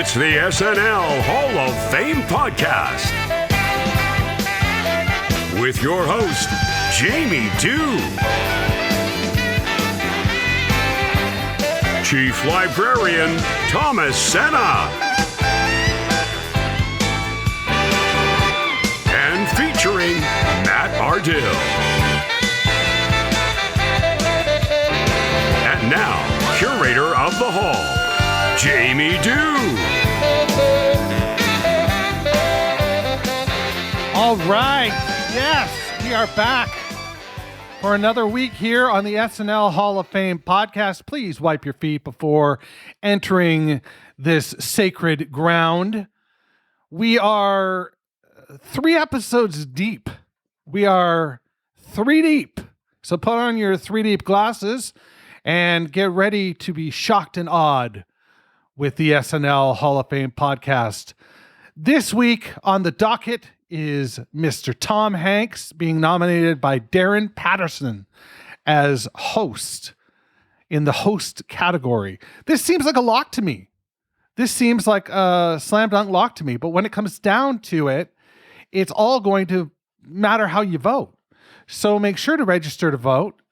It's the SNL Hall of Fame podcast with your host, Jamie Dew, Chief Librarian Thomas Senna, and featuring Matt Ardill. And now, curator of the hall, Jamie Dew. All right, yes, we are back for another week here on the SNL Hall of Fame podcast. Please wipe your feet before entering this sacred ground. We are 3 episodes deep. We are 3 deep. So put on your 3 deep glasses and get ready to be shocked and awed with the SNL Hall of Fame podcast. This week on the docket is Mr. Tom Hanks being nominated by Darin Patterson as host in the host category. This seems like a lock to me. This seems like a slam dunk lock to me. But when it comes down to it, it's all going to matter how you vote. So make sure to register to vote.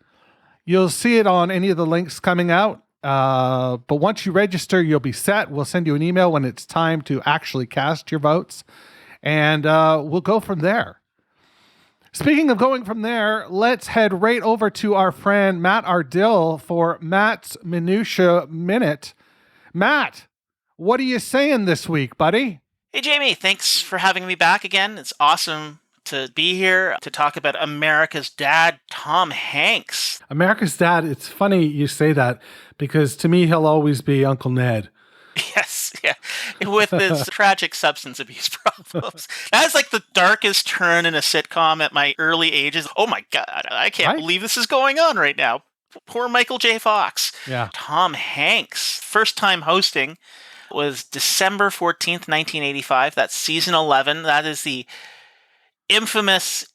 You'll see it on any of the links coming out. But once you register, you'll be set. We'll send you an email when it's time to actually cast your votes. And we'll go from there. Speaking of going from there, let's head right over to our friend Matt Ardill for Matt's Minutia Minute. Matt, what are you saying this week, buddy? Hey, Jamie, thanks for having me back again. It's awesome to be here to talk about America's dad, Tom Hanks. America's dad, it's funny you say that because to me, he'll always be Uncle Ned. Yes, yeah, with his tragic substance abuse problems. That's like the darkest turn in a sitcom at my early ages. Oh my God, I can't believe this is going on right now. Poor Michael J. Fox. Yeah. Tom Hanks, first time hosting was December 14th, 1985. That's season 11. That is the infamous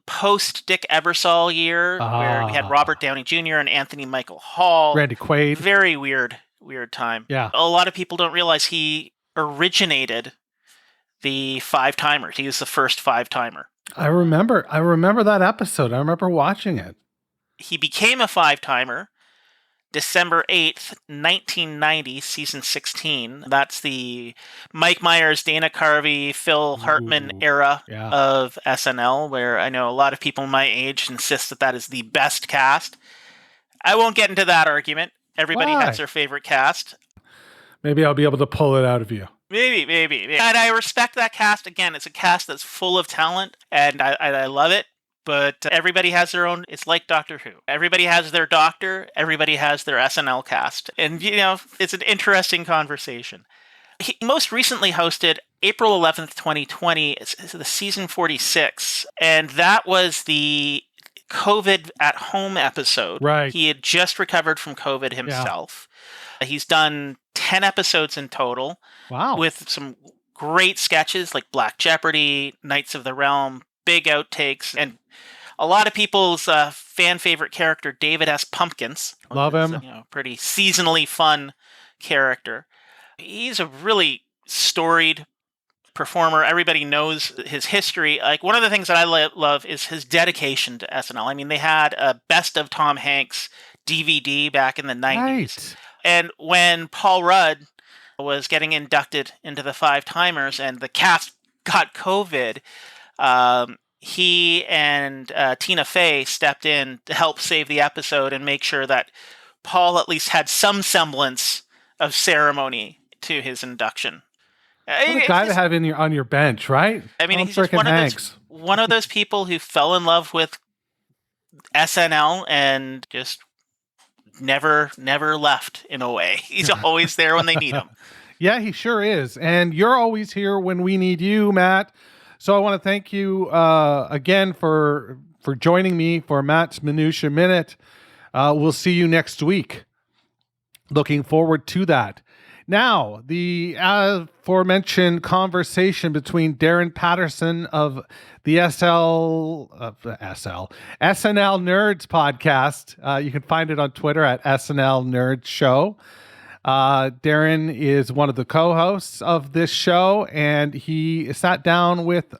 post-Dick Ebersol year where we had Robert Downey Jr. and Anthony Michael Hall. Randy Quaid. Very weird time. Yeah. A lot of people don't realize he originated the 5-timer. He was the first 5-timer. I remember that episode. I remember watching it. He became a 5-timer December 8th, 1990, season 16. That's the Mike Myers, Dana Carvey, Phil Hartman era of SNL, where I know a lot of people my age insist that is the best cast. I won't get into that argument. Everybody has their favorite cast. Maybe I'll be able to pull it out of you. Maybe. And I respect that cast. Again, it's a cast that's full of talent, and I love it. But everybody has their own. It's like Doctor Who. Everybody has their doctor. Everybody has their SNL cast. And, it's an interesting conversation. He most recently hosted April 11th, 2020, it's the season 46. And that was the COVID at home episode. Right. He had just recovered from COVID himself. Yeah. He's done 10 episodes in total. Wow. With some great sketches like Black Jeopardy, Knights of the Realm, big outtakes, and a lot of people's fan favorite character, David S. Pumpkins. Love him. Pretty seasonally fun character. He's a really storied performer. Everybody knows his history. Like, one of the things that I love is his dedication to SNL. I mean, they had a Best of Tom Hanks DVD back in the 90s. Right. And when Paul Rudd was getting inducted into the 5-timers and the cast got COVID, he and Tina Fey stepped in to help save the episode and make sure that Paul at least had some semblance of ceremony to his induction. What a guy to have on your bench, right? I mean, he's just one of those people who fell in love with SNL and just never left, in a way. He's always there when they need him. Yeah, he sure is. And you're always here when we need you, Matt. So I want to thank you again for joining me for Matt's Minutia Minute. We'll see you next week. Looking forward to that. Now, the aforementioned conversation between Darin Patterson of the SNL Nerds podcast. You can find it on Twitter at SNL Nerds Show. Darin is one of the co-hosts of this show, and he sat down with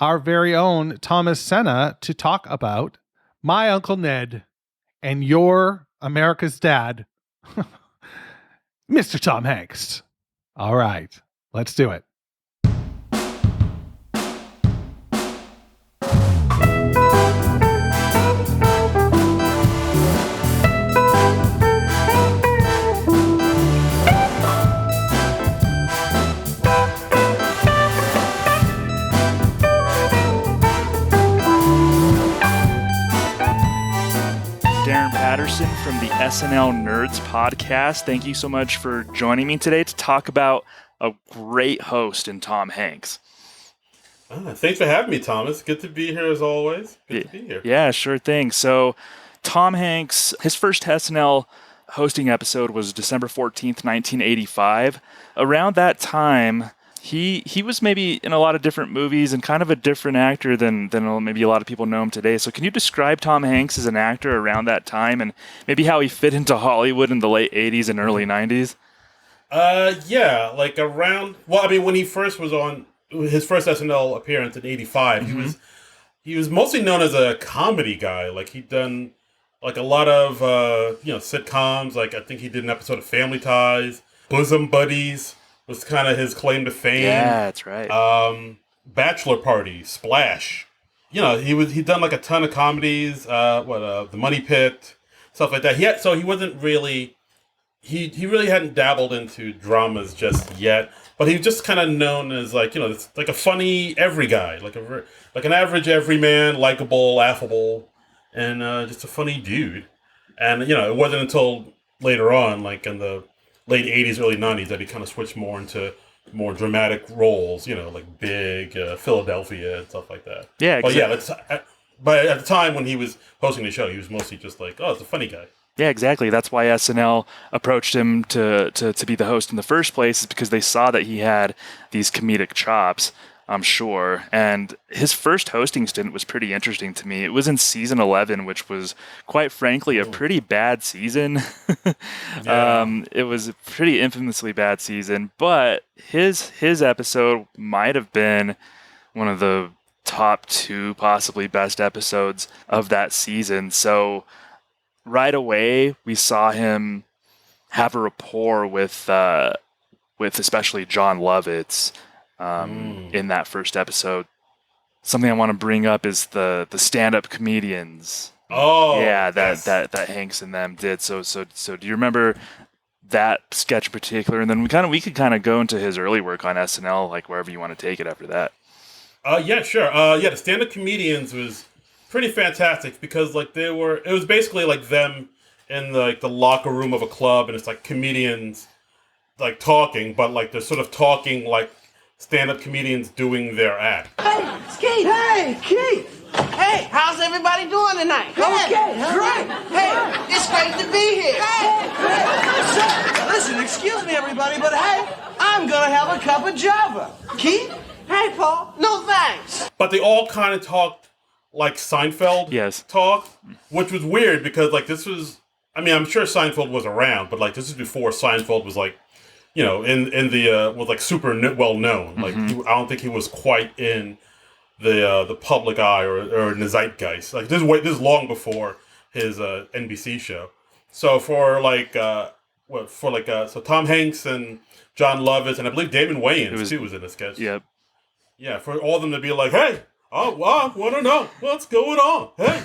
our very own Thomas Senna to talk about My Uncle Ned and Your America's Dad, Mr. Tom Hanks. All right, let's do it. Darin Patterson from the SNL Nerds podcast. Thank you so much for joining me today to talk about a great host in Tom Hanks. Thanks for having me, Thomas. Good to be here as always. Good to be here. Yeah, sure thing. So Tom Hanks, his first SNL hosting episode was December 14th, 1985. Around that time, he was maybe in a lot of different movies and kind of a different actor than maybe a lot of people know him today. So can you describe Tom Hanks as an actor around that time and maybe how he fit into Hollywood in the late 80s and early 90s? Yeah, like around, well, I mean, when he first was on his first SNL appearance in 85, he was mostly known as a comedy guy. Like he'd done like a lot of, sitcoms. Like I think he did an episode of Family Ties, Bosom Buddies was kind of his claim to fame. Yeah, that's right. Bachelor Party, Splash. You know, he'd done like a ton of comedies. The Money Pit, stuff like that. He wasn't really. He really hadn't dabbled into dramas just yet, but he was just kind of known as like a funny every guy, like an average everyman, likable, affable, and just a funny dude. And it wasn't until later on, like in the late 80s, early 90s, that he kind of switched more into more dramatic roles, like Big, Philadelphia, and stuff like that. Yeah, exactly. But at the time when he was hosting the show, he was mostly just like, oh, it's a funny guy. Yeah, exactly. That's why SNL approached him to be the host in the first place, is because they saw that he had these comedic chops, I'm sure. And his first hosting stint was pretty interesting to me. It was in season 11, which was, quite frankly, a pretty bad season. Yeah. It was a pretty infamously bad season, but his episode might have been one of the top 2, possibly best episodes of that season. So right away, we saw him have a rapport with especially John Lovitz in that first episode. Something I want to bring up is the stand-up comedians. Oh, yeah, yes. that Hanks and them did. So do you remember that sketch in particular? And then we could kind of go into his early work on SNL, like wherever you want to take it after that. Yeah, sure. The stand-up comedians was pretty fantastic because it was basically like them in the locker room of a club, and it's like comedians like talking, but like they're sort of talking like stand-up comedians doing their act. Hey, Keith! Hey, Keith! Hey, how's everybody doing tonight? Okay, great! Hey, it's great to be here! Hey! Listen, excuse me, everybody, but hey, I'm gonna have a cup of Java. Keith? Hey, Paul. No thanks. But they all kind of talked like Seinfeld talk, which was weird because like this was, I mean, I'm sure Seinfeld was around, but like this is before Seinfeld was like, was like super well known. Like I don't think he was quite in the public eye or in the zeitgeist. Like this is long before his NBC show. So so Tom Hanks and John Lovitz and I believe Damon Wayans too was in the sketch. Yep. Yeah, for all of them to be like, hey, I want to know what's going on. Hey.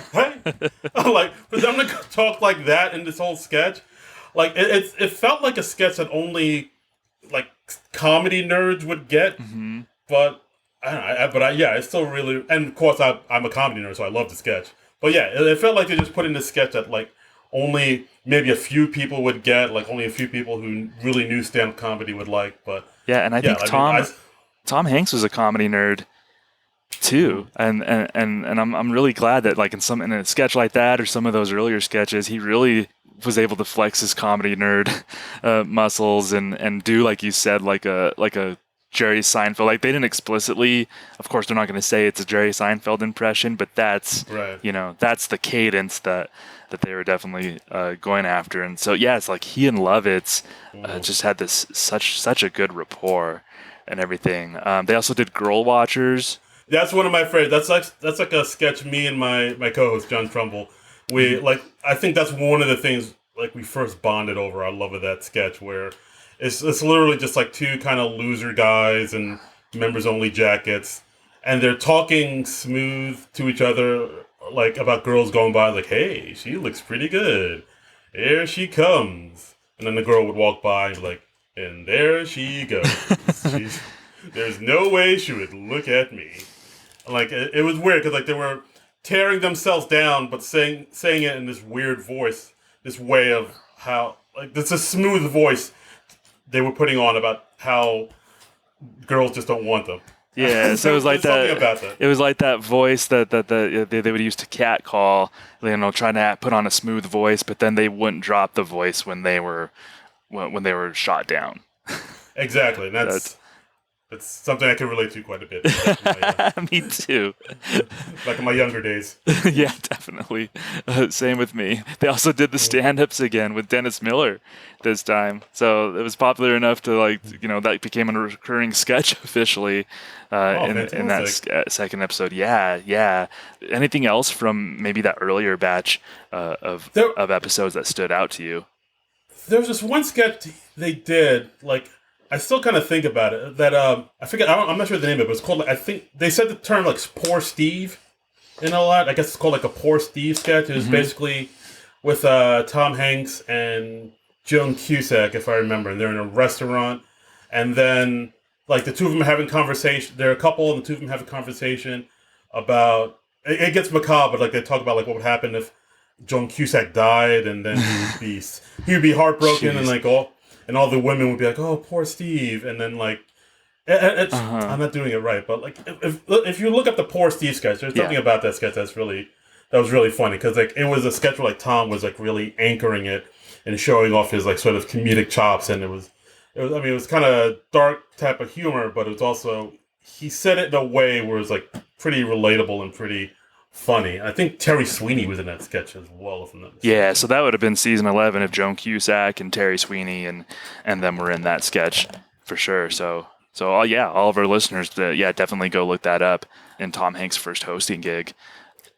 Like, for them to talk like that in this whole sketch, like, it felt like a sketch that only, like, comedy nerds would get. But, it's still really, and of course, I'm a comedy nerd, so I love the sketch. But yeah, it felt like they just put in this sketch that, like, only maybe a few people would get, like, only a few people who really knew stand-up comedy would like. But yeah, and I think Tom Hanks was a comedy nerd too, and I'm really glad that like in a sketch like that or some of those earlier sketches, he really was able to flex his comedy nerd muscles and do, like you said, like a Jerry Seinfeld. Like, they didn't explicitly, of course, they're not going to say it's a Jerry Seinfeld impression, but that's, Right. That's the cadence that they were definitely going after. And so, yeah, it's like he and Lovitz just had this such a good rapport and everything. They also did Girl Watchers. That's one of my favorites. That's like a sketch me and my co-host John Trumbull. We I think that's one of the things like we first bonded over. I love of that sketch where it's literally just like two kind of loser guys in members only jackets, and they're talking smooth to each other like about girls going by, like, hey, she looks pretty good. Here she comes. And then the girl would walk by and be like, and there she goes. There's no way she would look at me. Like, it was weird because like they were tearing themselves down, but saying it in this weird voice, this way of how, like, this is a smooth voice they were putting on about how girls just don't want them. Yeah, so it was like that. About that. It was like that voice that they would use to catcall, trying to put on a smooth voice, but then they wouldn't drop the voice when they were shot down. Exactly, and that's something I can relate to quite a bit. Me too. Like in my younger days. Yeah, definitely. Same with me. They also did the stand-ups again with Dennis Miller this time. So it was popular enough to that became a recurring sketch officially in that second episode. Yeah. Anything else from maybe that earlier batch of episodes that stood out to you? There was this one sketch they did, like, I still kind of think about it. That I forget. I'm not sure the name of it. But it's called. I think they said the term like "Poor Steve" in a lot. I guess it's called like a "Poor Steve" sketch. It was basically with Tom Hanks and Joan Cusack, if I remember. And they're in a restaurant, and then like the two of them having conversation. They're a couple, and the two of them have a conversation about. It gets macabre, but like they talk about like what would happen if Joan Cusack died, and then he would be heartbroken. Jeez. And like all the women would be like, "Oh, poor Steve," and then like, I'm not doing it right, but like, if you look up the Poor Steve sketch, there's something about that sketch that was really funny because like it was a sketch where like Tom was like really anchoring it and showing off his like sort of comedic chops, and it was kind of dark type of humor, but it was also he said it in a way where it was like pretty relatable and pretty funny. I think Terry Sweeney was in that sketch as well. Yeah, so that would have been season 11 if Joan Cusack and Terry Sweeney and them were in that sketch for sure. So all of our listeners, definitely go look that up in Tom Hanks' first hosting gig.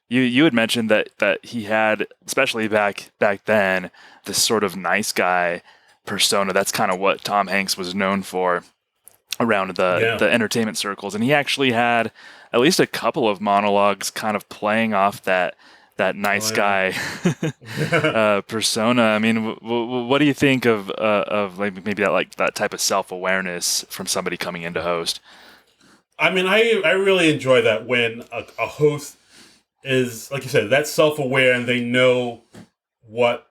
You had mentioned that he had, especially back then, this sort of nice guy persona. That's kind of what Tom Hanks was known for around the entertainment circles, and he actually had at least a couple of monologues kind of playing off that nice guy persona. I mean, what do you think of like maybe that type of self-awareness from somebody coming in to host? I mean, I really enjoy that when a host is, like you said, that's self-aware and they know what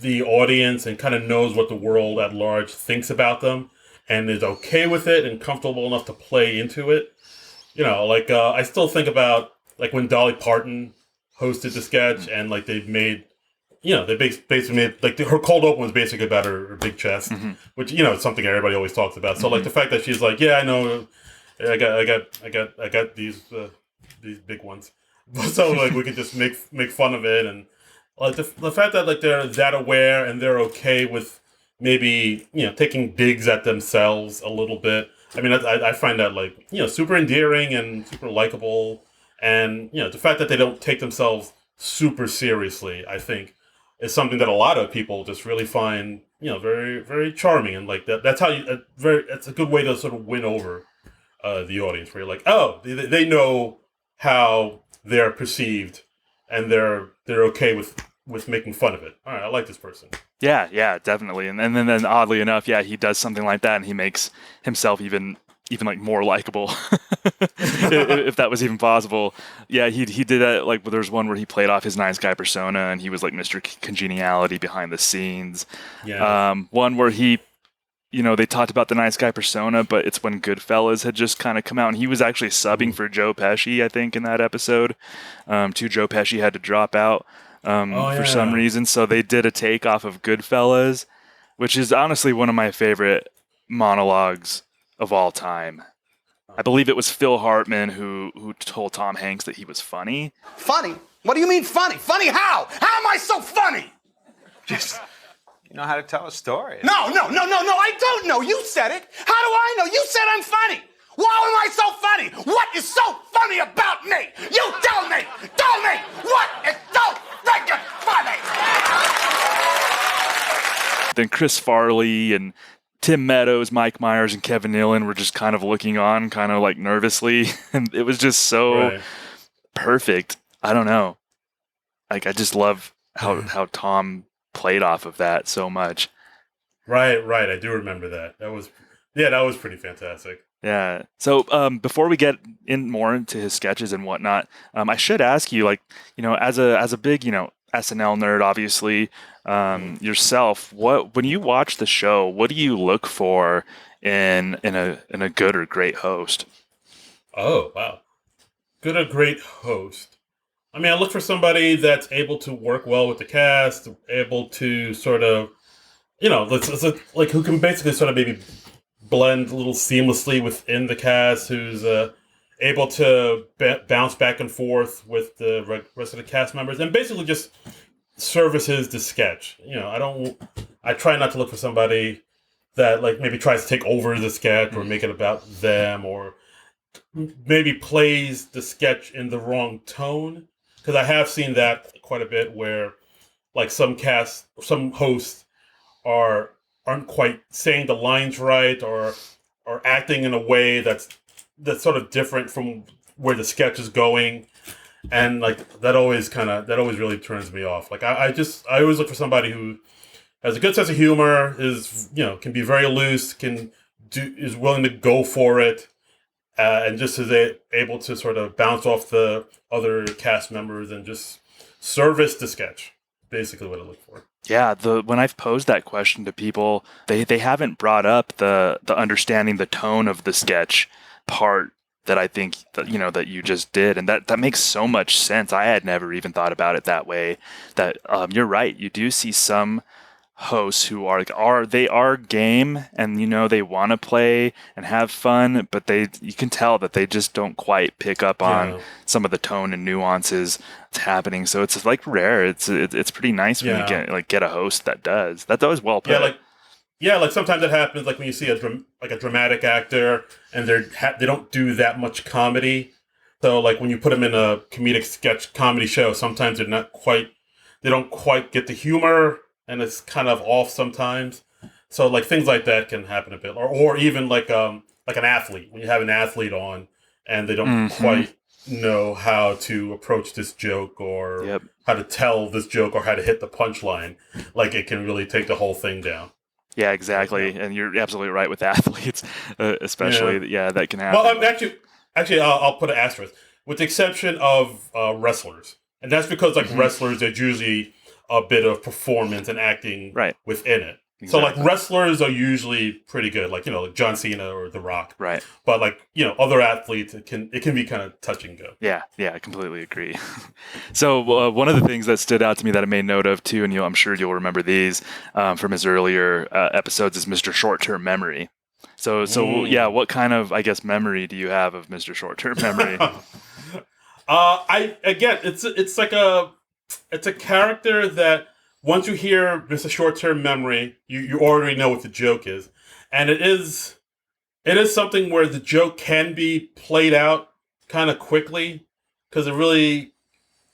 the audience and kind of knows what the world at large thinks about them and is okay with it and comfortable enough to play into it. Like I still think about like when Dolly Parton hosted the sketch and like they made, they basically made like her cold open was basically about her big chest, which it's something everybody always talks about. So like the fact that she's like, yeah, I know, I got these big ones, so like we could just make fun of it, and like the fact that like they're that aware and they're okay with maybe taking digs at themselves a little bit. I mean, I find that like super endearing and super likable, and the fact that they don't take themselves super seriously, I think, is something that a lot of people just really find very very charming, and like that's how it's a good way to sort of win over the audience, where you're like, oh, they know how they're perceived, and they're okay with making fun of it. All right, I like this person. Yeah, definitely. And then oddly enough, he does something like that and he makes himself even like more likable, if that was even possible. Yeah, he did that. Like there's one where he played off his nice guy persona and he was like Mr. Congeniality behind the scenes. Yeah. One where he, they talked about the nice guy persona, but it's when Goodfellas had just kind of come out and he was actually subbing for Joe Pesci, I think, in that episode. Joe Pesci had to drop out. For some reason, so they did a take off of Goodfellas, which is honestly one of my favorite monologues of all time. I believe it was Phil Hartman who told Tom Hanks that he was funny. Funny? What do you mean funny? Funny how? How am I so funny? Just, you know how to tell a story. No, I don't know. You said it. How do I know? You said I'm funny. Why am I so funny? What is so funny about me? You tell me. Tell me. What is so freaking funny? Then Chris Farley and Tim Meadows, Mike Myers, and Kevin Nealon were just kind of looking on, kind of like nervously. And it was just so perfect. I don't know. Like, I just love how Tom played off of that so much. Right. I do remember that. That was pretty fantastic. Yeah. So before we get in more into his sketches and whatnot, I should ask you, like, as a big, SNL nerd, obviously, yourself, when you watch the show, what do you look for in a good or great host? Oh, wow. Good or great host. I mean, I look for somebody that's able to work well with the cast, able to sort of, like who can basically sort of maybe blend a little seamlessly within the cast, who's able to bounce back and forth with the rest of the cast members, and basically just services the sketch. I try not to look for somebody that like maybe tries to take over the sketch or make it about them, or maybe plays the sketch in the wrong tone. Because I have seen that quite a bit, where like some hosts aren't quite saying the lines right, or acting in a way that's sort of different from where the sketch is going, and like that always really turns me off. Like I always look for somebody who has a good sense of humor, can be very loose, is willing to go for it, and just is able to sort of bounce off the other cast members and just service the sketch. Basically, what I look for. Yeah, when I've posed that question to people, they haven't brought up the understanding the tone of the sketch part that I think that you just did, and that makes so much sense. I had never even thought about it that way. That you're right. You do see some hosts who are game, and they want to play and have fun, but you can tell that they just don't quite pick up on some of the tone and nuances that's happening. So it's like rare. It's pretty nice when you get a host that does. That's always well put. Like sometimes it happens, like when you see a dramatic actor and they don't do that much comedy. So like when you put them in a comedic sketch comedy show, sometimes they don't quite get the humor, and it's kind of off sometimes. So like things like that can happen a bit, or even like an athlete, when you have an athlete on and they don't quite know how to approach this joke, or how to tell this joke, or how to hit the punchline, like it can really take the whole thing down. Yeah, exactly. And you're absolutely right with athletes, especially. Yeah, that can happen. Well, actually, I'll put an asterisk, with the exception of wrestlers, and that's because wrestlers, there's usually a bit of performance and acting within it. Exactly. So like wrestlers are usually pretty good, like like John Cena or The Rock. Right. But like other athletes, it can be kind of touch and go. Yeah, I completely agree. So one of the things that stood out to me that I made note of too, and I'm sure you'll remember these from his earlier episodes, is Mr. Short-Term Memory. So what kind of, I guess, memory do you have of Mr. Short-Term Memory? It's a character that once you hear Mr. Short-Term Memory, you already know what the joke is. And it is something where the joke can be played out kind of quickly, because it really,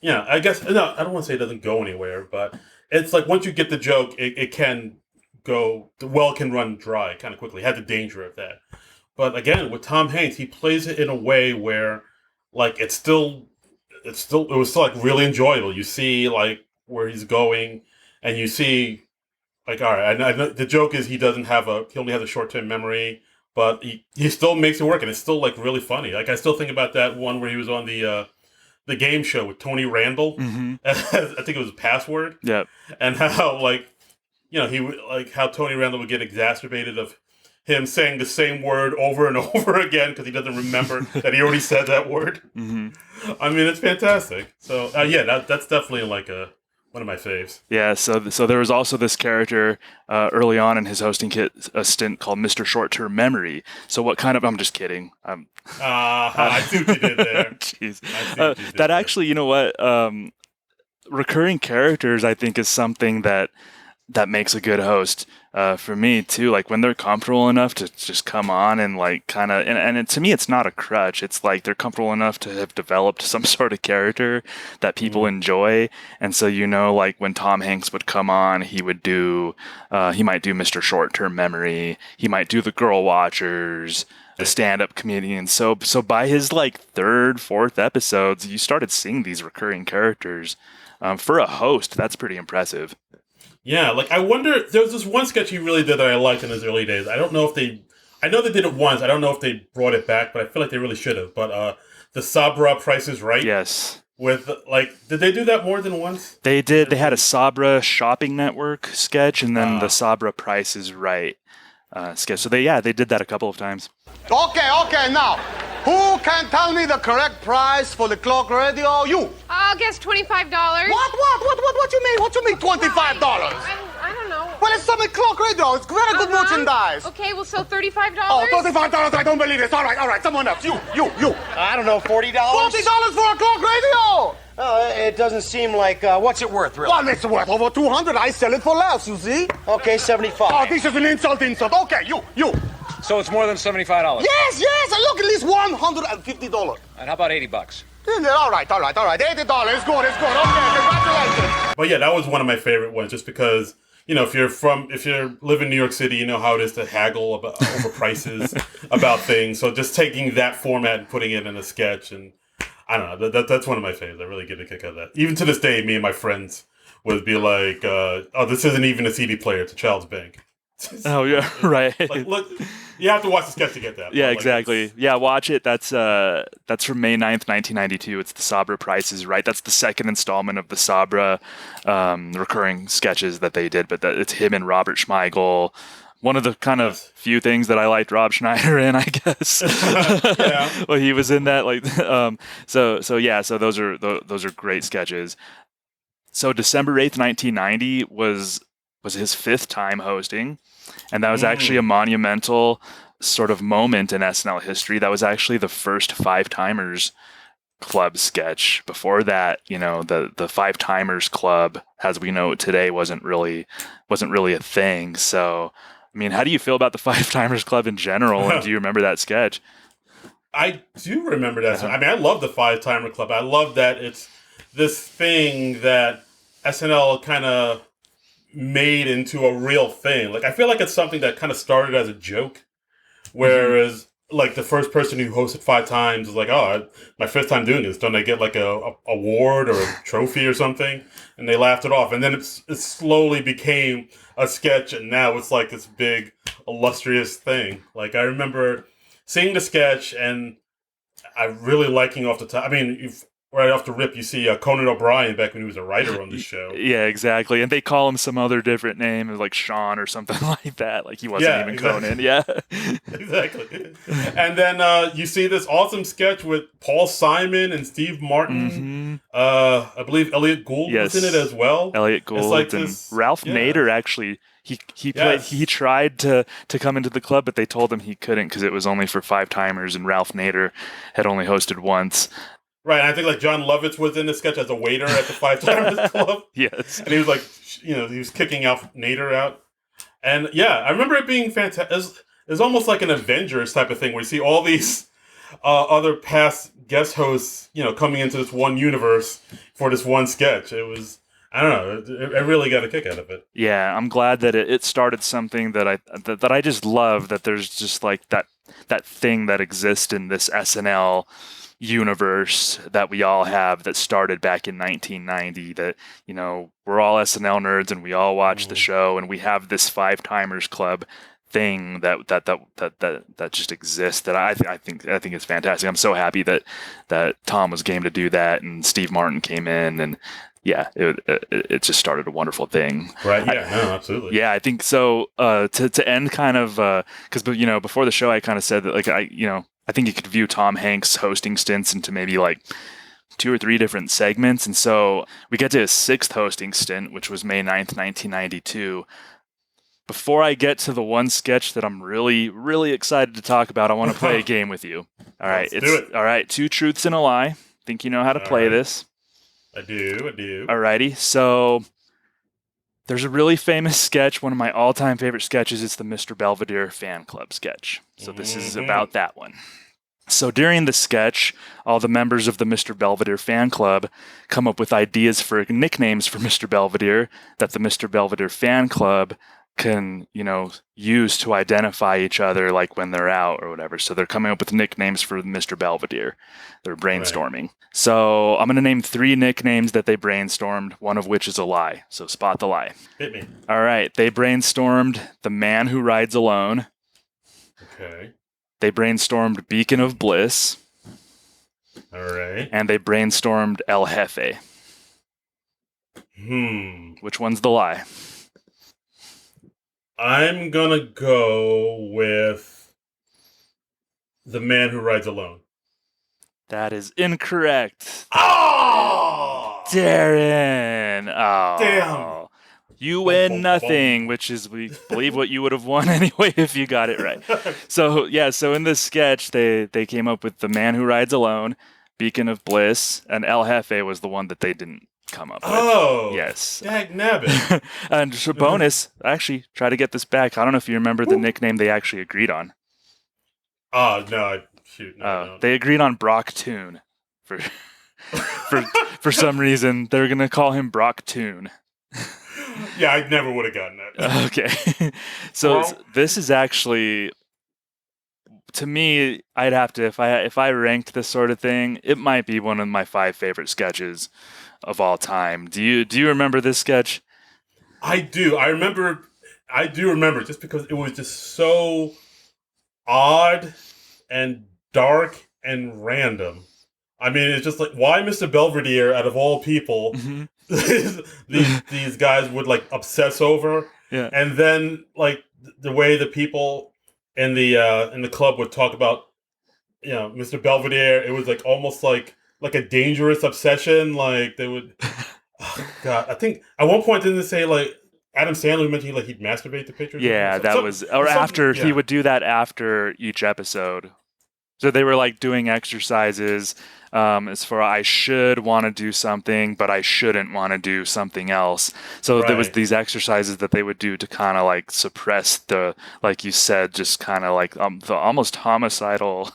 I guess, no, I don't want to say it doesn't go anywhere, but it's like once you get the joke, it can go, the well can run dry kind of quickly. It had the danger of that. But again, with Tom Hanks, he plays it in a way where like it was still like really enjoyable. You see like where he's going, and you see like, all right, I know the joke is he only has a short-term memory, but he still makes it work, and it's still like really funny. Like I still think about that one where he was on the game show with Tony Randall. I think it was Password. Yeah. And how like, he would like how Tony Randall would get exacerbated of him saying the same word over and over again because he doesn't remember that he already said that word. I mean, it's fantastic. So that's definitely like one of my faves. Yeah, so there was also this character early on in his hosting stint called Mr. Short-Term Memory. So what kind of... I'm just kidding. I see what you did there. Jeez. I see what you did That there. actually, you know what? Recurring characters, I think, is something that makes a good host for me too. Like when they're comfortable enough to just come on and like kind of, and to me, it's not a crutch. It's like they're comfortable enough to have developed some sort of character that people enjoy. And so, like when Tom Hanks would come on, he might do Mr. Short-Term Memory. He might do the Girl Watchers, the stand-up comedian. So by his like third, fourth episodes, you started seeing these recurring characters. For a host, that's pretty impressive. Yeah, like I wonder, there was this one sketch he really did that I liked in his early days. I know they did it once. I don't know if they brought it back, but I feel like they really should have. But the Sabra Price is Right. Yes. With, did they do that more than once? They did. They had a Sabra Shopping Network sketch and then the Sabra Price is Right sketch. So they did that a couple of times. Okay, now, who can tell me the correct price for the clock radio? You. I'll guess $25. What you mean? What you mean $25? I don't know. Well, it's some clock radio. It's very good merchandise. Okay, well, so $35? Oh, $35, I don't believe this. All right, someone else. You. I don't know, $40? $40 for a clock radio. It doesn't seem like, what's it worth, really? Well, it's worth over $200. I sell it for less, you see. Okay, 75. Oh, this is an insult. Okay, you. So it's more than $75? Yes, look, at least $150. And how about $80? All right. $80. It's good. Okay, congratulations. But yeah, that was one of my favorite ones, just because if you live in New York City, you know how it is to haggle over prices about things. So just taking that format and putting it in a sketch, and I don't know, that's one of my favorites. I really get a kick out of that. Even to this day, me and my friends would be like, "Oh, this isn't even a CD player; it's a child's bank." Oh yeah, right. Like, look, you have to watch the sketch to get that. Yeah, exactly. Yeah, watch it. That's from May 9th, 1992. It's the Sabra Price is Right. That's the second installment of the Sabra recurring sketches that they did. But it's him and Robert Schmeigel. One of the kind of few things that I liked Rob Schneider in, I guess. Yeah. Well, he was in that. So those are great sketches. So December 8th, 1990 was his fifth time hosting, and that was actually a monumental sort of moment in SNL history. That was actually the first Five Timers Club sketch. Before that, the Five Timers Club, as we know it today, wasn't really a thing. So, I mean, how do you feel about the Five Timers Club in general, and do you remember that sketch? I do remember that. I mean, I love the Five Timer Club. I love that it's this thing that SNL kind of made into a real thing. Like, I feel like it's something that kind of started as a joke, whereas like the first person who hosted 5 times is like, oh, my first time doing this, don't I get like a award or a trophy or something? And they laughed it off, and then it slowly became a sketch, and now it's like this big illustrious thing. Like, I remember seeing the sketch and I really liking off the top. I mean, right off the rip, you see Conan O'Brien back when he was a writer on the show. Yeah, exactly. And they call him some other different name, like Sean or something like that. Like he wasn't even exactly. Conan. Yeah. Exactly. And then you see this awesome sketch with Paul Simon and Steve Martin. I believe Elliot Gould was in it as well. Elliot Gould like and this, Ralph Nader actually. He tried to come into the club, but they told him he couldn't because it was only for 5 timers, and Ralph Nader had only hosted once. Right, and I think like John Lovitz was in the sketch as a waiter at the 5 Timers Club. Yes. And he was like, he was kicking Nader out. And yeah, I remember it being fantastic. It's almost like an Avengers type of thing where you see all these other past guest hosts, coming into this one universe for this one sketch. It was, I don't know, I really got a kick out of it. Yeah, I'm glad that it started something that I just love, that there's just like that thing that exists in this SNL universe that we all have that started back in 1990, that we're all SNL nerds and we all watch the show, and we have this 5 timers club thing that just exists, that I think it's fantastic. I'm so happy that Tom was game to do that and Steve Martin came in, and yeah, it just started a wonderful thing. Right. Yeah. No, absolutely. Yeah, I think so. To end kind of because before the show I kind of said that I think you could view Tom Hanks' hosting stints into maybe like 2 or 3 different segments. And so we get to his 6th hosting stint, which was May 9th, 1992. Before I get to the one sketch that I'm really, really excited to talk about, I want to play a game with you. All right. Let's do it. All right. 2 truths and a lie. Think you know how to play this. I do. All righty. So there's a really famous sketch, one of my all-time favorite sketches. It's the Mr. Belvedere fan club sketch. So this is about that one. So during the sketch, all the members of the Mr. Belvedere fan club come up with ideas for nicknames for Mr. Belvedere that the Mr. Belvedere fan club can, use to identify each other, like when they're out or whatever. So they're coming up with nicknames for Mr. Belvedere. They're brainstorming. Right. So I'm going to name 3 nicknames that they brainstormed, one of which is a lie. So spot the lie. Hit me. All right. They brainstormed the man who rides alone. Okay. They brainstormed Beacon of Bliss. All right. And they brainstormed El Jefe. Which one's the lie? I'm going to go with the man who rides alone. That is incorrect. Oh! Darin! Oh. Damn. You win nothing, which is, we believe, what you would have won anyway if you got it right. So in this sketch, they came up with the man who rides alone, Beacon of Bliss, and El Jefe was the one that they didn't come up with. Oh! Yes. Dagnabbit. And so bonus, actually, try to get this back. I don't know if you remember the nickname they actually agreed on. Oh, no. Shoot. No. They agreed on Brock Toon. For some reason, they're going to call him Brock Toon. Yeah, I never would have gotten that. Okay. So this is actually, to me, I'd have to, if I ranked this sort of thing, it might be one of my 5 favorite sketches of all time. Do you remember this sketch? I do. I do remember just because it was just so odd and dark and random. I mean, it's just like, why Mr. Belvedere, out of all people, these guys would like obsess over, and then like the way the people in the club would talk about, Mr. Belvedere, it was like almost like a dangerous obsession. Like they would, oh God, I think at one point didn't they say like Adam Sandler mentioned like he'd masturbate to pictures? Yeah, he would do that after each episode. So they were like doing exercises as for I should want to do something, but I shouldn't want to do something else. So there was these exercises that they would do to kind of like suppress the, like you said, just kind of like the almost homicidal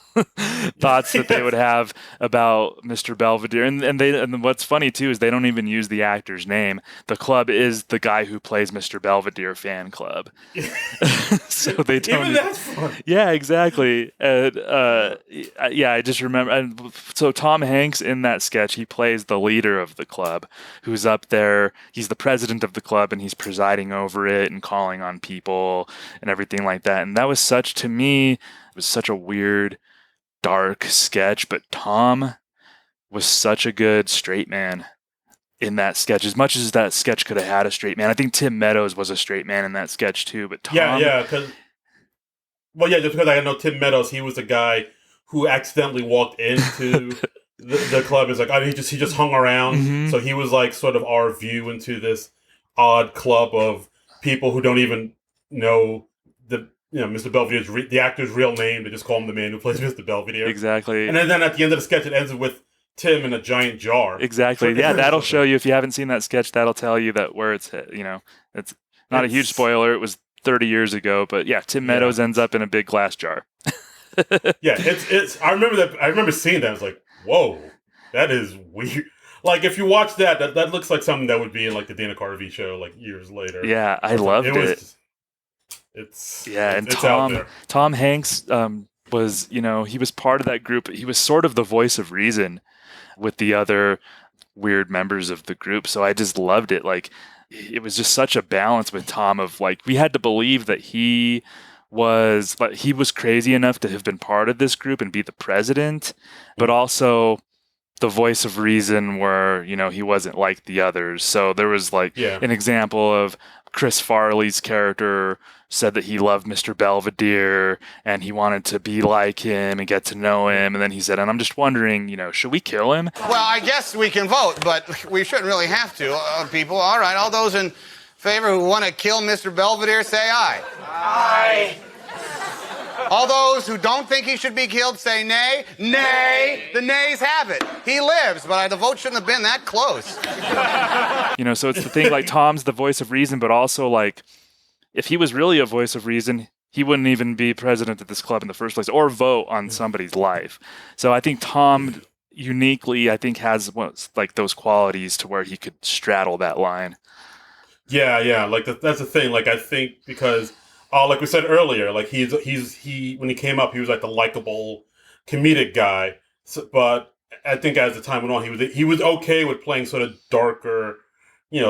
thoughts that they would have about Mr. Belvedere. And what's funny too is they don't even use the actor's name. The club is the guy who plays Mr. Belvedere fan club. So they don't. Even that's fun. Yeah, exactly. And I just remember. And so Tom Hanks in that sketch, he plays the leader of the club, who's up there. He's the president of the club, and he's presiding over it and calling on people and everything like that. And that was to me, it was such a weird, dark sketch. But Tom was such a good straight man in that sketch. As much as that sketch could have had a straight man, I think Tim Meadows was a straight man in that sketch too. But Tom, just because I know Tim Meadows, he was the guy who accidentally walked into the club. Is like, he just hung around. Mm-hmm. So he was like sort of our view into this odd club of people who don't even know Mr. Belvedere's the actor's real name. They just call him the man who plays Mr. Belvedere. Exactly. And then at the end of the sketch, it ends with Tim in a giant jar. Exactly. Yeah, that'll show you if you haven't seen that sketch. That'll tell you that where it's hit. It's not a huge spoiler. It was 30 years ago, but yeah, Tim Meadows ends up in a big glass jar. Yeah, it's. I remember that. I remember seeing that. I was like, "Whoa, that is weird." Like, if you watch that looks like something that would be in like the Dana Carvey show, like years later. Yeah, I loved it. It's Tom Hanks was, he was part of that group. He was sort of the voice of reason with the other weird members of the group. So I just loved it. Like, it was just such a balance with Tom of like, we had to believe that he was crazy enough to have been part of this group and be the president, but also the voice of reason where, he wasn't like the others. So there was an example of Chris Farley's character said that he loved Mr. Belvedere and he wanted to be like him and get to know him. And then he said, and I'm just wondering, should we kill him? Well, I guess we can vote, but we shouldn't really have to, people. All right, all those in favor who want to kill Mr. Belvedere, say aye. Aye. All those who don't think he should be killed, say nay. Nay. The nays have it. He lives, but the vote shouldn't have been that close. So it's the thing, Tom's the voice of reason, but also, if he was really a voice of reason, he wouldn't even be president of this club in the first place or vote on somebody's life. So I think Tom uniquely, has those qualities to where he could straddle that line. Yeah. That's the thing. I think because... like we said earlier, he when he came up, he was the likable comedic guy. So, but I think as the time went on, he was okay with playing sort of darker,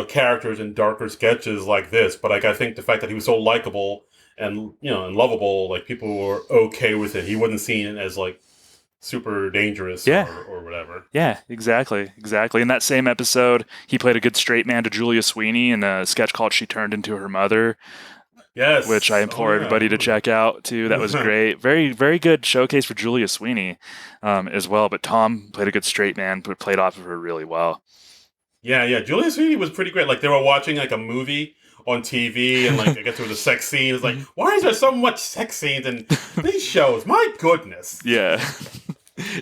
characters and darker sketches like this. But I think the fact that he was so likable and and lovable, people were okay with it. He wasn't seen as super dangerous or whatever. Yeah, exactly. In that same episode, he played a good straight man to Julia Sweeney in a sketch called "She Turned Into Her Mother." Yes. Which I implore everybody to check out, too. That was great. Very, very good showcase for Julia Sweeney as well. But Tom played a good straight man, but played off of her really well. Yeah. Julia Sweeney was pretty great. They were watching, a movie on TV, and, I guess there was a sex scene. It's why is there so much sex scenes in these shows? My goodness. Yeah.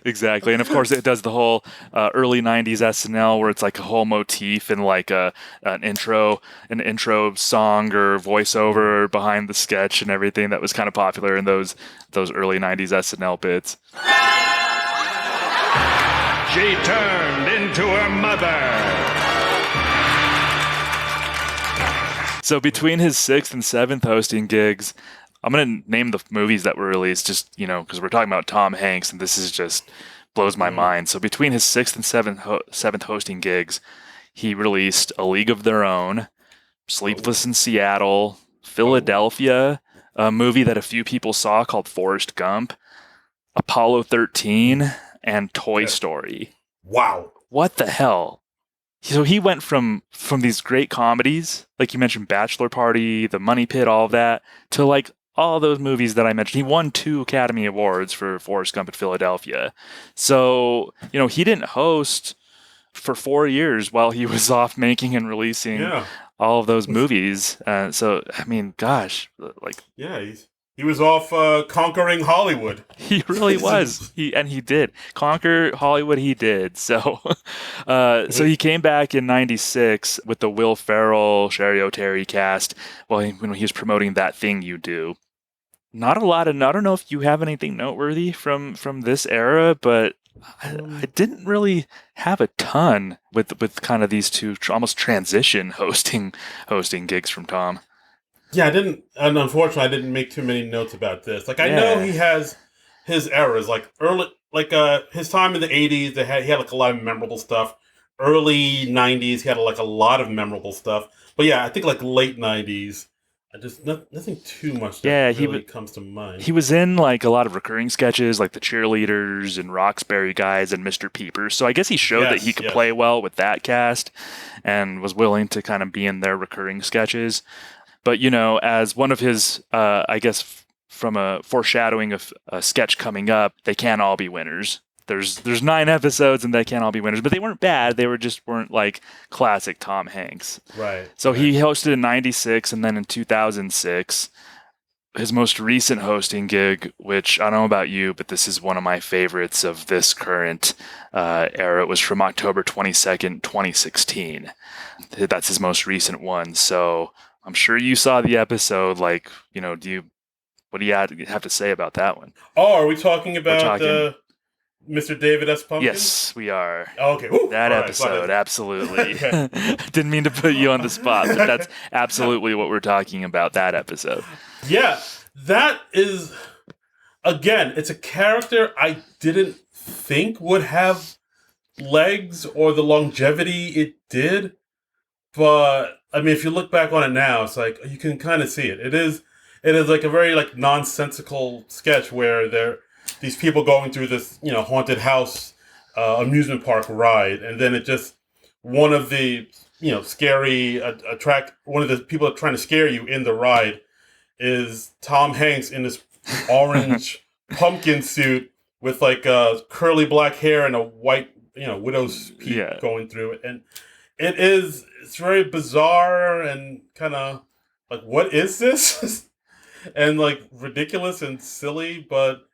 Exactly. And of course it does the whole early 90s SNL where it's a whole motif and an intro song or voiceover behind the sketch and everything that was kind of popular in those early 90s SNL bits. She turned into her mother. So between his 6th and 7th hosting gigs, I'm going to name the movies that were released just, because we're talking about Tom Hanks and this is just blows my mind. So between his 6th and 7th hosting gigs, he released A League of Their Own, Sleepless in Seattle, Philadelphia, a movie that a few people saw called Forrest Gump, Apollo 13, and Toy Story. Wow. What the hell? So he went from these great comedies, like you mentioned, Bachelor Party, The Money Pit, all of that, to all those movies that I mentioned. He won 2 Academy Awards for Forrest Gump in Philadelphia. So, he didn't host for 4 years while he was off making and releasing all of those movies. So, I mean, gosh, Yeah, he was off conquering Hollywood. He really was. He did. Conquer Hollywood, he did. So so he came back in 96 with the Will Ferrell, Sherry O'Terry cast when he was promoting That Thing You Do. Not a lot of, I don't know if you have anything noteworthy from this era, but I didn't really have a ton with kind of these two almost transition hosting gigs from Tom. Yeah, I didn't, and unfortunately, I didn't make too many notes about this. I know he has his eras, early, his time in the 80s, he had a lot of memorable stuff. Early 90s, he had a lot of memorable stuff. But yeah, I think late 90s, nothing too much that really comes to mind. He was in a lot of recurring sketches, like the Cheerleaders and Roxbury Guys and Mr. Peepers. So I guess he showed that he could play well with that cast and was willing to kind of be in their recurring sketches. But, as one of his, I guess, from a foreshadowing of a sketch coming up, they can't all be winners. There's 9 episodes and they can't all be winners, but they weren't bad. They weren't classic Tom Hanks. Right. So he hosted in 96 and then in 2006, his most recent hosting gig, which I don't know about you, but this is one of my favorites of this current era. It was from October 22nd, 2016. That's his most recent one. So I'm sure you saw the episode. What do you have to say about that one? Oh, are we talking about Mr. David S. Pumpkin? Yes, we are. Oh, okay. Ooh, that episode, absolutely. Didn't mean to put you on the spot, but that's absolutely what we're talking about, that episode. Yeah, that is, again, it's a character I didn't think would have legs or the longevity it did. But, I mean, if you look back on it now, it's you can kind of see it. It is a very, nonsensical sketch where these people going through this, haunted house, amusement park ride, and then it just one of the scary one of the people that are trying to scare you in the ride is Tom Hanks in this orange pumpkin suit with like curly black hair and a white widow's peak going through it, and it's very bizarre and kind of like, what is this? And like ridiculous and silly, but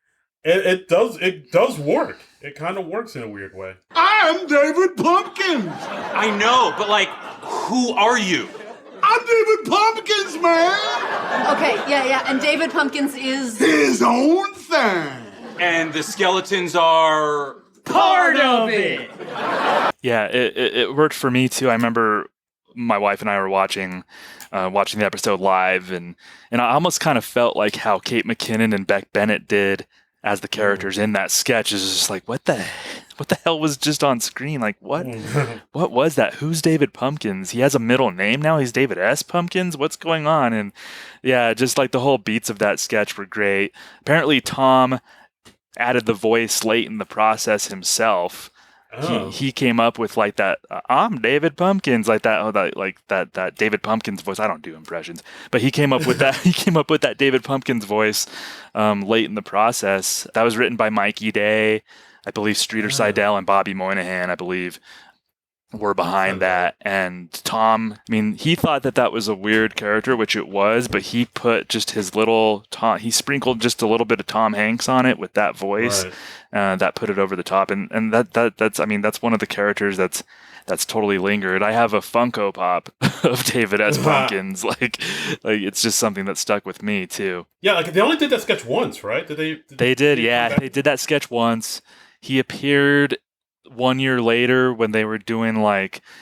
it does work. It kind of works in a weird way. I'm David Pumpkins. I know, but like, who are you? I'm David Pumpkins, man. Okay, yeah, and David Pumpkins is his own thing. And the skeletons are part of it. Yeah, it worked for me too. I remember my wife and I were watching the episode live, and I almost kind of felt like how Kate McKinnon and Beck Bennett did as the characters in that sketch. Is just like, what the hell was just on screen? Like, what was that? Who's David Pumpkins? He has a middle name now. He's David S. Pumpkins. What's going on? And yeah, just like the whole beats of that sketch were great. Apparently, Tom added the voice late in the process himself. Oh. He came up with like that. I'm David Pumpkins, like that. That David Pumpkins voice. I don't do impressions, but he came up with that. He came up with that David Pumpkins voice late in the process. That was written by Mikey Day, I believe. Streeter Seidel and Bobby Moynihan, I believe, were behind that. And Tom, I mean, he thought that was a weird character, which it was, but he put just his little Tom. He sprinkled just a little bit of Tom Hanks on it with that voice. Right. That put it over the top, and that's one of the characters that's totally lingered. I have a Funko Pop of David S. Pumpkins. like it's just something that stuck with me too. Yeah, like they only did that sketch once, right? They did. They did that sketch once. He appeared 1 year later when they were doing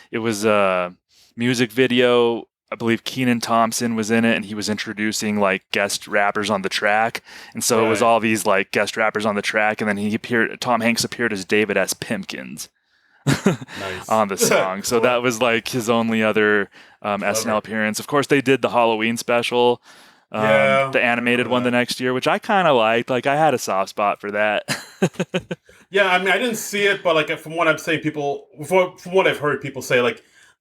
it was a music video. I believe Kenan Thompson was in it, and he was introducing guest rappers on the track. And so It was all these guest rappers on the track, and then Tom Hanks appeared as David S. Pimpkins on the song. So that was his only other SNL appearance. Of course, they did the Halloween special, the animated one the next year, which I kind of liked. I had a soft spot for that. Yeah, I mean, I didn't see it, but from what I'm saying, from what I've heard people say,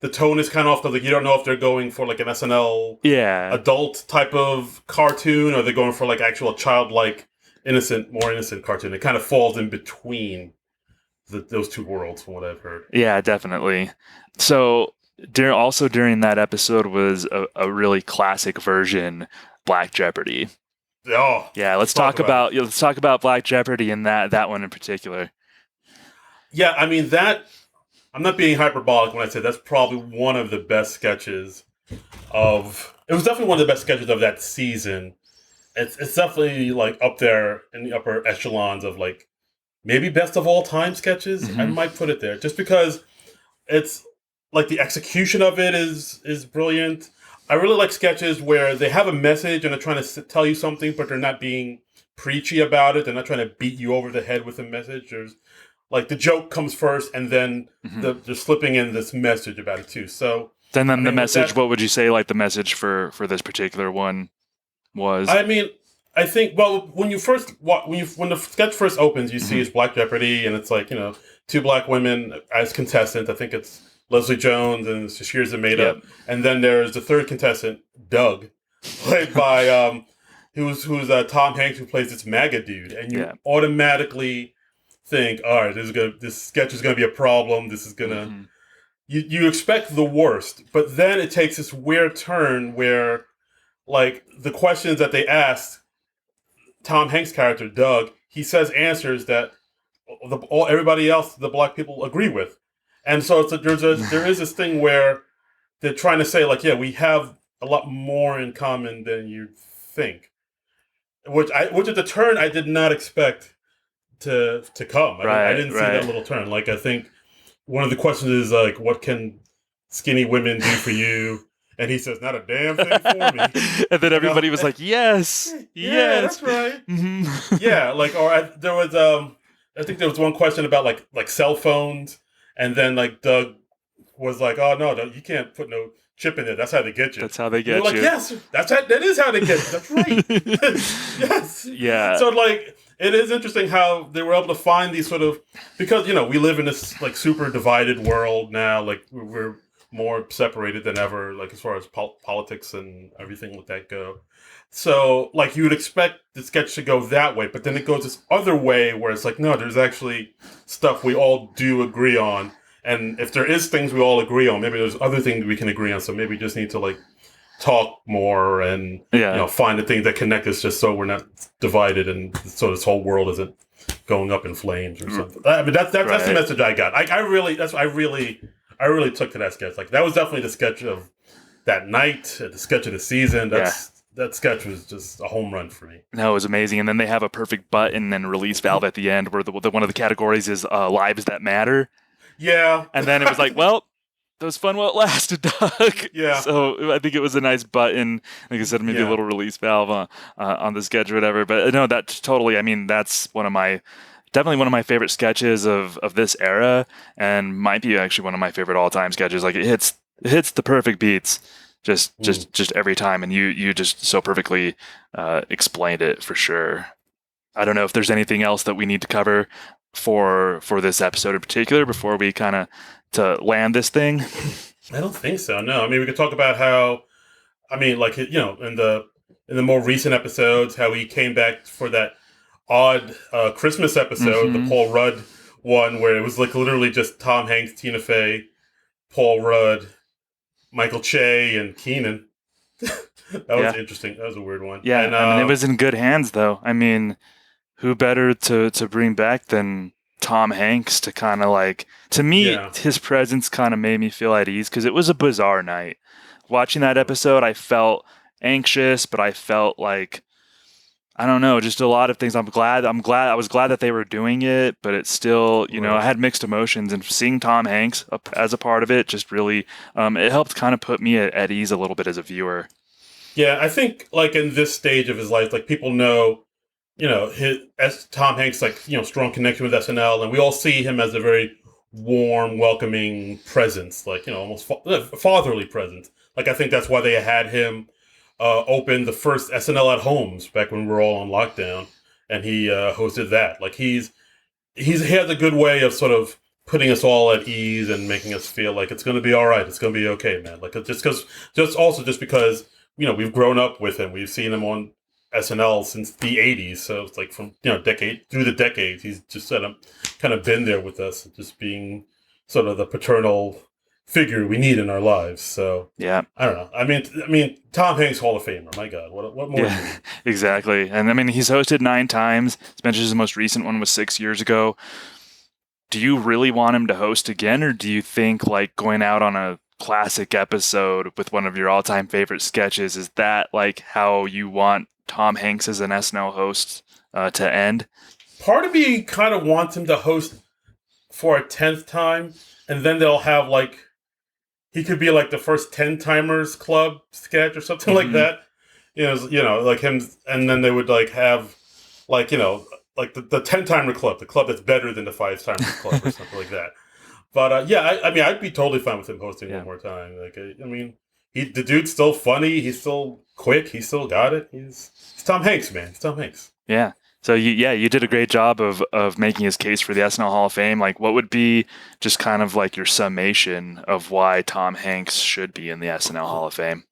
the tone is kind of off because you don't know if they're going for an SNL adult type of cartoon or they're going for actual childlike, more innocent cartoon. It kind of falls in between those two worlds, from what I've heard. Yeah, definitely. So during that episode was a really classic version, Black Jeopardy. Oh, yeah. Let's talk about Black Jeopardy and that one in particular. Yeah, I mean that. I'm not being hyperbolic when I say that's probably one of the best sketches of. It was definitely one of the best sketches of that season. It's definitely up there in the upper echelons of maybe best of all time sketches. Mm-hmm. I might put it there just because it's the execution of it is brilliant. I really like sketches where they have a message and they're trying to tell you something, but they're not being preachy about it. They're not trying to beat you over the head with a message. There's the joke comes first, and then they're slipping in this message about it too. So then the message. What would you say? The message for this particular one was? I mean, I think when the sketch first opens, you see it's Black Jeopardy, and it's two black women as contestants. I think it's Leslie Jones and Shashir Zameda, and then there's the third contestant, Doug, played by who's Tom Hanks, who plays this MAGA dude, and you automatically think, all right, this sketch is gonna be a problem. This is gonna you expect the worst, but then it takes this weird turn where the questions that they asked Tom Hanks' character Doug, he says answers that everybody else, the black people, agree with, and so there is this thing where they're trying to say we have a lot more in common than you think, which is the turn I did not expect to come. I didn't see that little turn. I think one of the questions is what can skinny women do for you? And he says, not a damn thing for me. And then everybody was like, yes, yeah, that's right. Mm-hmm. Yeah, there was I think there was one question about cell phones, and then Doug was oh no, you can't put no chip in it. That's how they get you. That's how they get you. Yes, that is how they get you. That's right. Yes. Yeah. So it is interesting how they were able to find these sort of, because, we live in this like super divided world now, like we're more separated than ever, like as far as politics and everything like that go. So like you would expect the sketch to go that way, but then it goes this other way where it's like, no, there's actually stuff we all do agree on. And if there is things we all agree on, maybe there's other things we can agree on. So maybe we just need to like talk more and find the things that connect us, just so we're not divided and so this whole world isn't going up in flames or something. I mean, that's right. The message I got. I really took to that sketch. Like that was definitely the sketch of that night, the sketch of the season. That sketch was just a home run for me. No, it was amazing. And then they have a perfect button and release valve at the end where one of the categories is lives that matter. Yeah. And then it was like, well, that was fun while it lasted, Doug. Yeah. So I think it was a nice button. Like I said, maybe a little release valve on the sketch or whatever. But no, that totally, I mean, that's definitely one of my favorite sketches of this era, and might be actually one of my favorite all-time sketches. Like it hits the perfect beats just every time, and you just so perfectly explained it for sure. I don't know if there's anything else that we need to cover for this episode in particular before we kind of to land this thing. I don't think so. No, I mean we could talk about how, I mean, like in the more recent episodes, how he came back for that odd Christmas episode, the Paul Rudd one, where it was like literally just Tom Hanks, Tina Fey, Paul Rudd, Michael Che, and Keenan. That was interesting. That was a weird one. Yeah, and, I mean, it was in good hands, though. I mean, who better to bring back than Tom Hanks to kind of like, to me, his presence kind of made me feel at ease because it was a bizarre night. Watching that episode, I felt anxious, but I felt like, I don't know, just a lot of things. I was glad that they were doing it, but it's still, I had mixed emotions, and seeing Tom Hanks as a part of it just really, it helped kind of put me at ease a little bit as a viewer. Yeah, I think like in this stage of his life, like people know, as Tom Hanks, like, strong connection with SNL, and we all see him as a very warm, welcoming presence, like, almost fatherly presence. Like, I think that's why they had him open the first SNL at Homes back when we were all on lockdown, and he hosted that. Like, he has a good way of sort of putting us all at ease and making us feel like it's going to be all right. It's going to be okay, man. Like, just because, we've grown up with him. We've seen him on SNL since the 80s. So it's like from, decade through the decades, he's just kind of been there with us, just being sort of the paternal figure we need in our lives. So yeah, I don't know. I mean, Tom Hanks Hall of Famer. My God, what more? do you need? Exactly. And I mean, he's hosted 9 times. Spencer's the most recent one was 6 years ago. Do you really want him to host again, or do you think like going out on a classic episode with one of your all-time favorite sketches, is that like how you want Tom Hanks as an SNL host to end? Part of me kind of wants him to host for a 10th time, and then they'll have like, he could be like the first 10-timers club sketch or something like that. Like him, and then they would like have like, like the 10-timer club, the club that's better than the 5-timers club or something like that. But I mean, I'd be totally fine with him hosting one more time. Like, I mean, the dude's still funny. He's still quick. He still got it. He's Tom Hanks, man. He's Tom Hanks. Yeah. So you did a great job of making his case for the SNL Hall of Fame. Like, what would be just kind of like your summation of why Tom Hanks should be in the SNL Hall of Fame?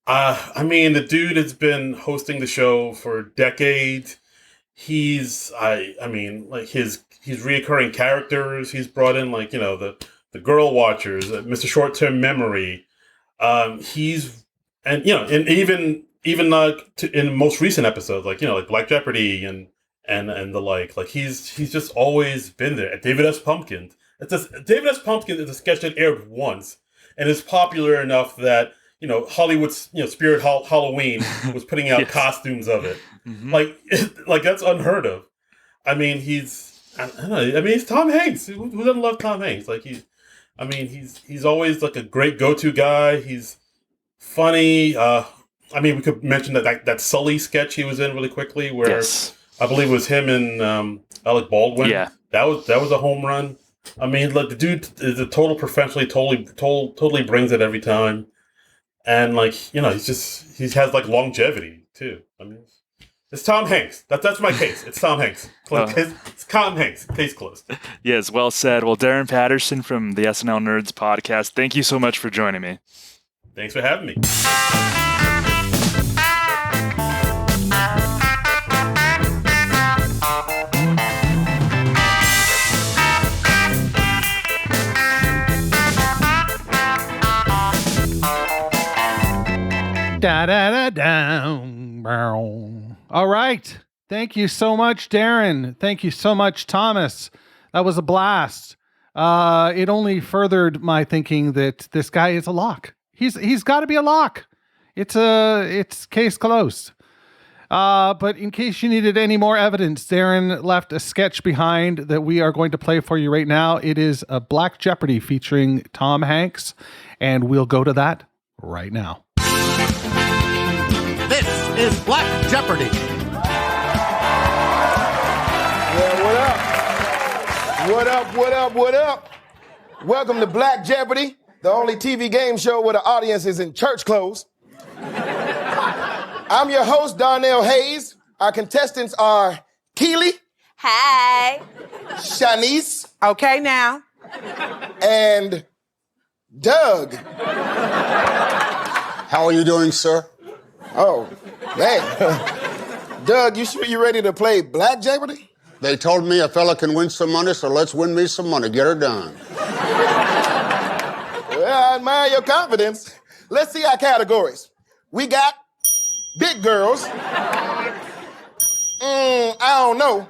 I mean, the dude has been hosting the show for decades. He's reoccurring characters. He's brought in, like, the Girl Watchers, Mr. Short-Term Memory. Even like in most recent episodes, like like Black Jeopardy and the like he's just always been there. David S. Pumpkin. David S. Pumpkin is a sketch that aired once and is popular enough that Hollywood's Spirit Halloween was putting out costumes of it. Mm-hmm. Like that's unheard of. I mean, I don't know. I mean, he's Tom Hanks. Who doesn't love Tom Hanks? Like he's always like a great go-to guy. He's funny. I mean, we could mention that Sully sketch he was in really quickly, where I believe it was him and Alec Baldwin. Yeah, that was a home run. I mean, like the dude is a total professional. Totally brings it every time, and like he has like longevity too. I mean, It's Tom Hanks. That's my case. It's Tom Hanks. It's Tom Hanks. Case closed. Yes, well said. Well, Darin Patterson from the SNL Nerds podcast, thank you so much for joining me. Thanks for having me. All right. Thank you so much, Darin. Thank you so much, Thomas. That was a blast. It only furthered my thinking that this guy is a lock. He's got to be a lock. It's case closed. But in case you needed any more evidence, Darin left a sketch behind that we are going to play for you right now. It is a Black Jeopardy featuring Tom Hanks, and we'll go to that right now. This is Black Jeopardy. Yeah, what up? Welcome to Black Jeopardy, the only TV game show where the audience is in church clothes. I'm your host, Darnell Hayes. Our contestants are Keely. Hey. Shanice. Okay, now. And Doug. How are you doing, sir? Oh, man. Doug, you sure you ready to play Black Jeopardy? They told me a fella can win some money, so let's win me some money. Get her done. Well, I admire your confidence. Let's see our categories. We got big girls. I don't know.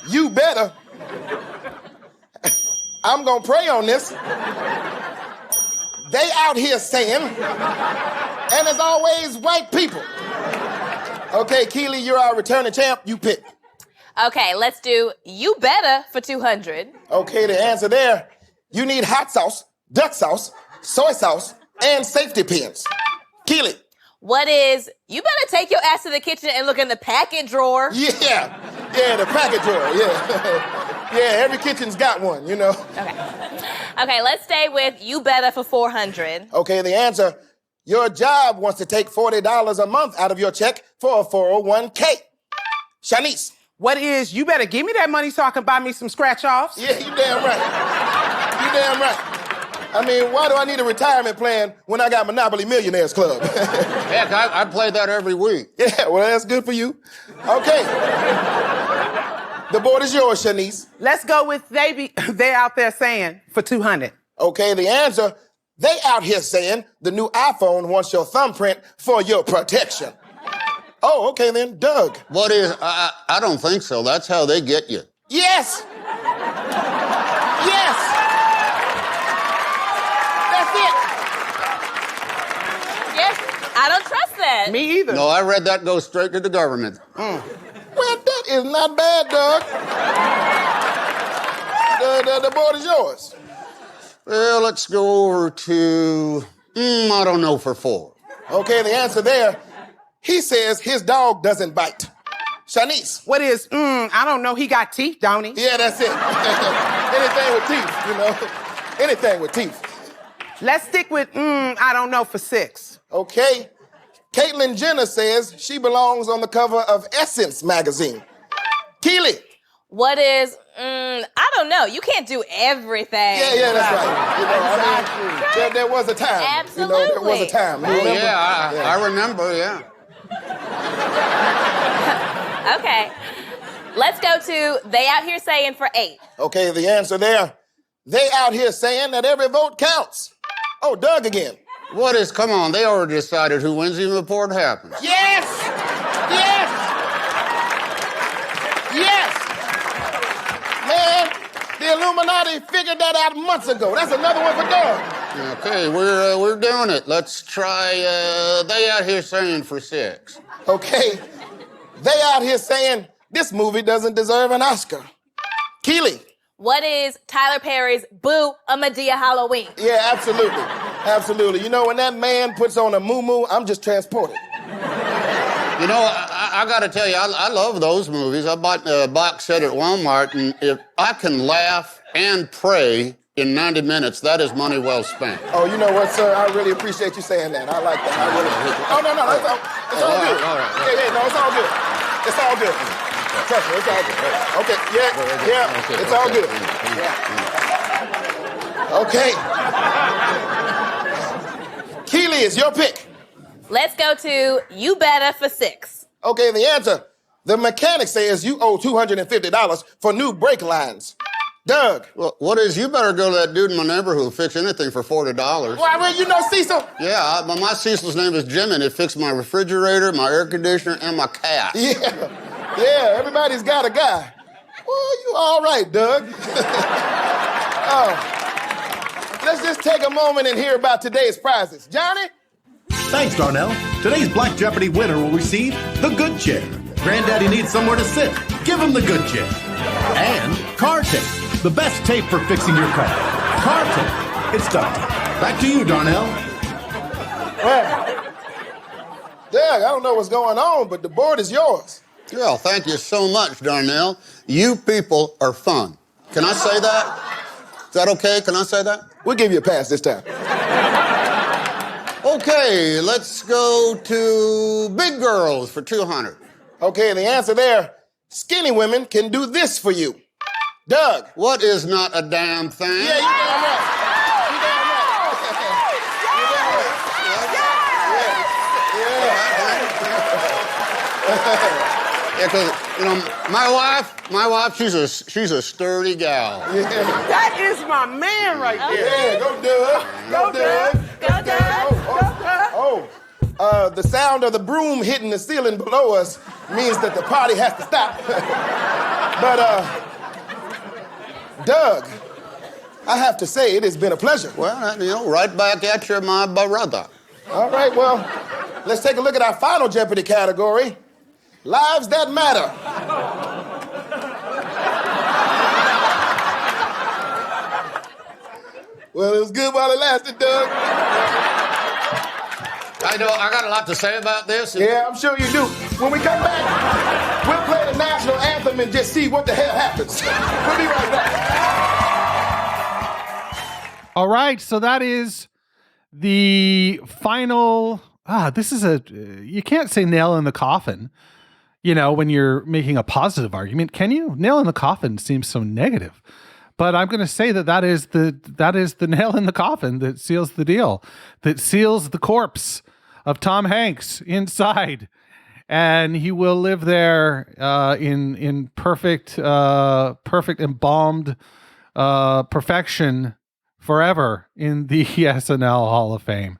You better. I'm gonna pray on this. They out here saying, and as always, white people. Okay, Keely, you're our returning champ. You pick. Okay, let's do You Better for 200. Okay, the answer there. You need hot sauce, duck sauce, soy sauce, and safety pins. Keely. What is You Better Take Your Ass to the Kitchen and Look in the Packet Drawer? Yeah, the packet drawer, yeah. Yeah, every kitchen's got one, you know. Okay, let's stay with You Better for 400. Okay, the answer. Your job wants to take $40 a month out of your check for a 401k. Shanice. What is You Better Give Me That Money so I can buy me some scratch-offs? Yeah, you damn right. You damn right. I mean, why do I need a retirement plan when I got Monopoly Millionaires Club? Heck, I play that every week. Yeah, well, that's good for you. Okay. The board is yours, Shanice. Let's go with They Out There Saying for 200. Okay, the answer. They out here saying the new iPhone wants your thumbprint for your protection. Oh, okay then, Doug. What is, I don't think so. That's how they get you. Yes! Yes! That's it! Yes, I don't trust that. Me either. No, I read that go straight to the government. Well, that is not bad, Doug. The board is yours. Well, let's go over to, I don't know, for 4. Okay, the answer there. He says his dog doesn't bite. Shanice. What is, I don't know, he got teeth, don't he? Yeah, that's it. Anything with teeth, you know. Anything with teeth. Let's stick with, I don't know, for 6. Okay. Caitlyn Jenner says she belongs on the cover of Essence magazine. Keely. What is, I don't know. You can't do everything. Yeah, that's right. You know, I mean, there was a time. Absolutely. You know, there was a time. Oh, yeah, I remember, yeah. Okay. Let's go to They Out Here Saying for 8. Okay, the answer there. They out here saying that every vote counts. Oh, Doug again. What is, come on, they already decided who wins even before it happens. Yes! Yes! Yes! Man, the Illuminati figured that out months ago. That's another one for Doug. Okay, we're doing it. Let's try, They Out Here Saying for 6. Okay, they out here saying this movie doesn't deserve an Oscar. Keely. What is Tyler Perry's Boo a Madea Halloween? Yeah, absolutely. Absolutely. You know, when that man puts on a moo-moo, I'm just transported. You know, I got to tell you, I love those movies. I bought a box set at Walmart, and if I can laugh and pray in 90 minutes, that is money well spent. Oh, you know what, sir? I really appreciate you saying that. I like that. I really appreciate it. Oh, no, that's all. It's all good. All right. Yeah, no, it's all good. It's all good. Trust me, it's all good. Okay, yeah, it's all good. Okay. Keely, it's your pick. Let's go to You Better for 6. Okay, the answer. The mechanic says you owe $250 for new brake lines. Doug. Well, what is? You better go to that dude in my neighborhood who'll fix anything for $40. Well, you know Cecil? Yeah, my Cecil's name is Jimmy, and it fixed my refrigerator, my air conditioner, and my cat. Yeah, everybody's got a guy. Well, you all right, Doug. Let's just take a moment and hear about today's prizes. Johnny? Thanks, Darnell. Today's Black Jeopardy winner will receive the good chair. Granddaddy needs somewhere to sit. Give him the good chair. And car tape, the best tape for fixing your car. Car tape. It's duct tape. Back to you, Darnell. Well, Doug, I don't know what's going on, but the board is yours. Well, thank you so much, Darnell. You people are fun. Can I say that? Is that okay? Can I say that? We'll give you a pass this time. Okay, let's go to Big Girls for 200. Okay, the answer there, skinny women can do this for you. Doug. What is not a damn thing? Yeah, you damn right. You damn right. Yeah, because, my wife, she's a sturdy gal. Yeah. That is my man right there. Yeah, go Doug. Go Doug. Go, Doug. The sound of the broom hitting the ceiling below us means that the party has to stop. But, Doug, I have to say it has been a pleasure. Well, right back at you, my brother. All right, well, let's take a look at our final Jeopardy category. Lives that matter. Well, it was good while it lasted, Doug. I got a lot to say about this. Yeah, I'm sure you do. When we come back, we'll play the national anthem and just see what the hell happens. We'll be right back. All right, so that is the final. This is you can't say nail in the coffin, when you're making a positive argument, can you? Nail in the coffin seems so negative. But I'm going to say that is the nail in the coffin that seals the deal, that seals the corpse of Tom Hanks inside, and he will live there in perfect embalmed perfection forever in the SNL Hall of Fame.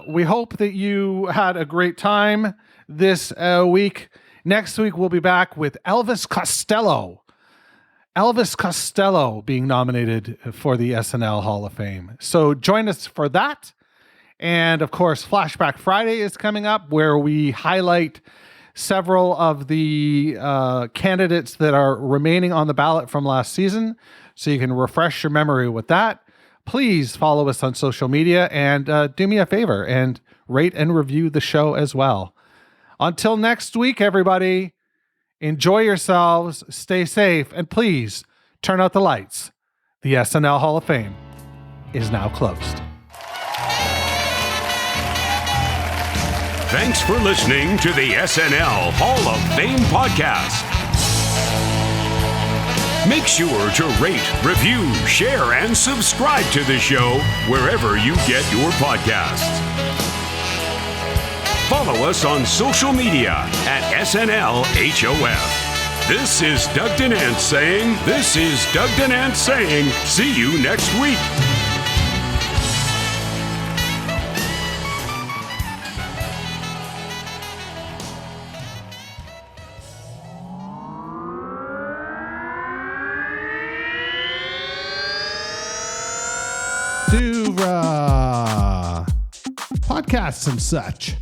We hope that you had a great time this week. Next week we'll be back with Elvis Costello. Elvis Costello being nominated for the SNL Hall of Fame. So join us for that. And of course, Flashback Friday is coming up, where we highlight several of the candidates that are remaining on the ballot from last season, so you can refresh your memory with that. Please follow us on social media and do me a favor and rate and review the show as well. Until next week, everybody, enjoy yourselves, stay safe, and please turn out the lights. The SNL Hall of Fame is now closed. Thanks for listening to the SNL Hall of Fame podcast. Make sure to rate, review, share, and subscribe to the show wherever you get your podcasts. Follow us on social media at SNL HOF. This is Doug Denant saying, see you next week. To podcasts and such.